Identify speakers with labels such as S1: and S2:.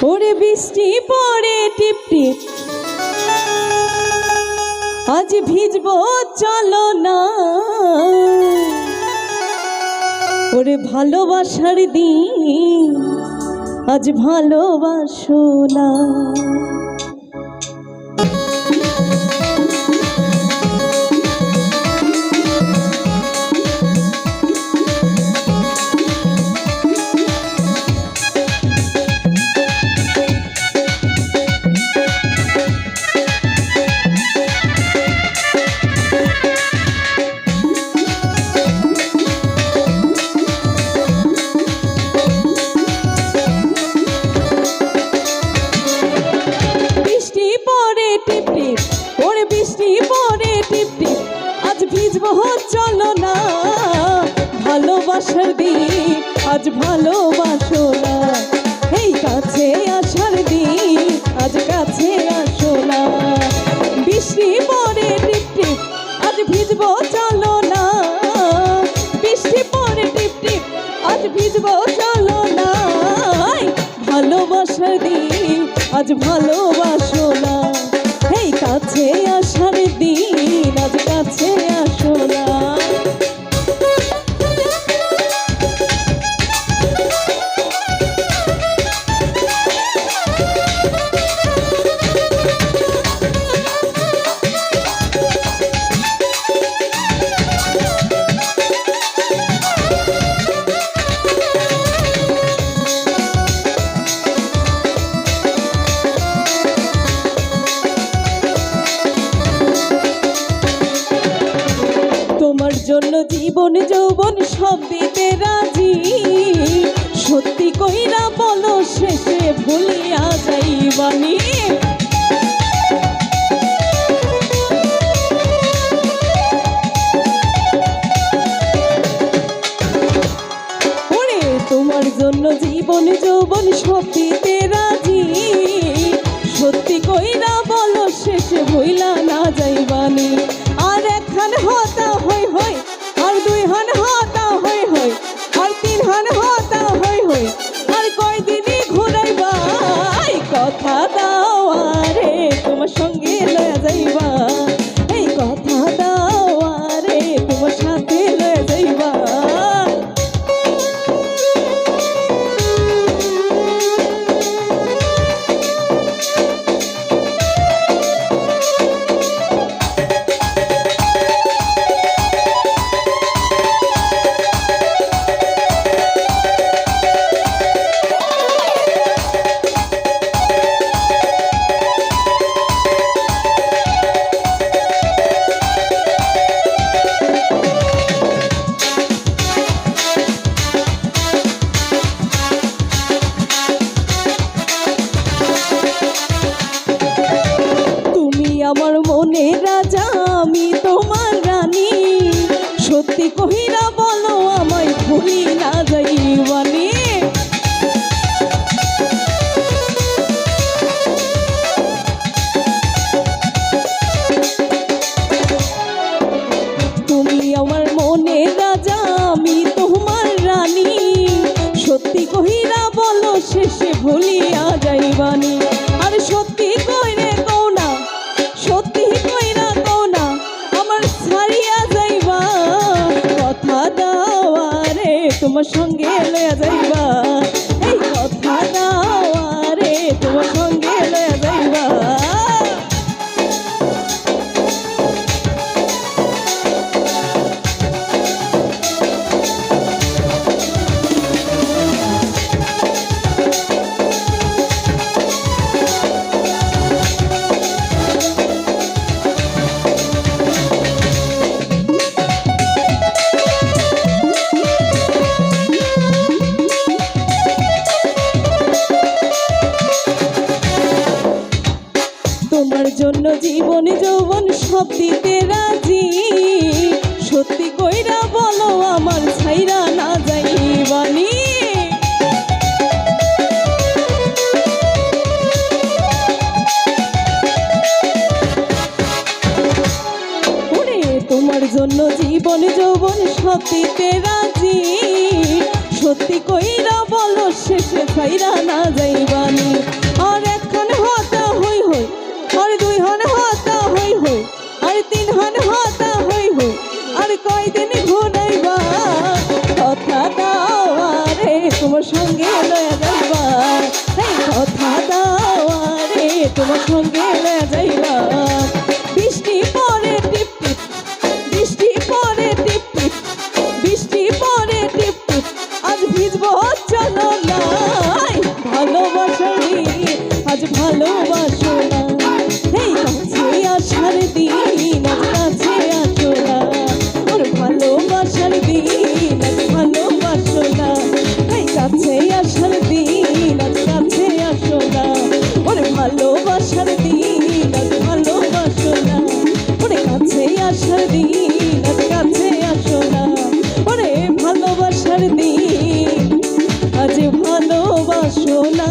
S1: ওরে বৃষ্টি পড়ে টিপ টিপ, আজ ভিজবো চলো না। ওরে ভালোবাসার দিন, আজ ভালোবাসো না। চলো না, ভালোবাসার দিন, আজ ভালোবাসো না। এই কাছে আসার দিন, আজ কাছে আসো না। বৃষ্টি পড়ে টিপ টিপ, আজ ভিজবো চলো না। বৃষ্টি পড়ে টিপ টিপ, আজ ভিজবো চলো না। ভালোবাসার দিন, আজ ভালোবাসো না। এই কাছে আসার দিন, আজ কাছে আসো না। তোমার জন্য জীবন যৌবন সব দিতে রাজি। সত্যি কইরা বলো, শেষে ভুলিয়া যাইবানি। ওরে তোমার জন্য জীবন যৌবন সব দিতে রাজি। সত্যি কইরা বলো, শেষে ভুলা না যাইবানি। আর একখান হতা হই হই, আর দুই হান হতা হই হই, আর তিন হান হতা হই হই, আর কয়দিনই ঘুরাইবা। এই কথা দাও আরে তোমার সঙ্গে লয়া যাইবা। এই কথা দাও আরে তোমার সাথে লয়া যাইবা। আমার মনে রাজা, আমি তোমার রানী। সত্যি কহিরা বলো, আমায় ভুলি না যাইবানি। তুমি আমার মনে রাজা, আমি তোমার রানী। সত্যি কহিরা বলো, শেষে ভুলিয়া যাইবানি। আর সত্যি কইরে কও না, সত্যি কইরা কও না, আমার ছাড়িয়া যাইবা। কথা দাও আরে তোমার সঙ্গে লয়া যাইবা। এই কথা দাও আরে তোমার সঙ্গে লয়া যাইবা। তোমার জন্য জীবন যৌবন সব দিতে রাজি। সত্যি কইরা বলো, আমার ছাইরা না যাইবানি। ওরে তোমার জন্য জীবন যৌবন সব দিতে রাজি। সত্যি কইরা বলো, শেষে ছাইরা না যাইবানি। তোমার সঙ্গে লয়া যাইবা এই কথা দাও আরে তোমার সঙ্গে লয়া যাইবা বৃষ্টি পরে টিপ টিপ বৃষ্টি পরে টিপ টিপ বৃষ্টি পরে টিপ টিপ আজ ভিজবো চলো না ভালোবাসার দিন আজ ভালোবাসো না এই কাছে আসার দিন আজ কাছে আসো না ওর ভালোবাসার দিন আজ ভালোবাসো না এই কাছে আসার দিন আজ কাছে আসো না ওর ভালোবাসার দিন আজ ভালোবাসো না ওরে কাছে আসার দিন আজ কাছে আসো না ওরে ভালোবাসার দিন আজ ভালোবাসো না।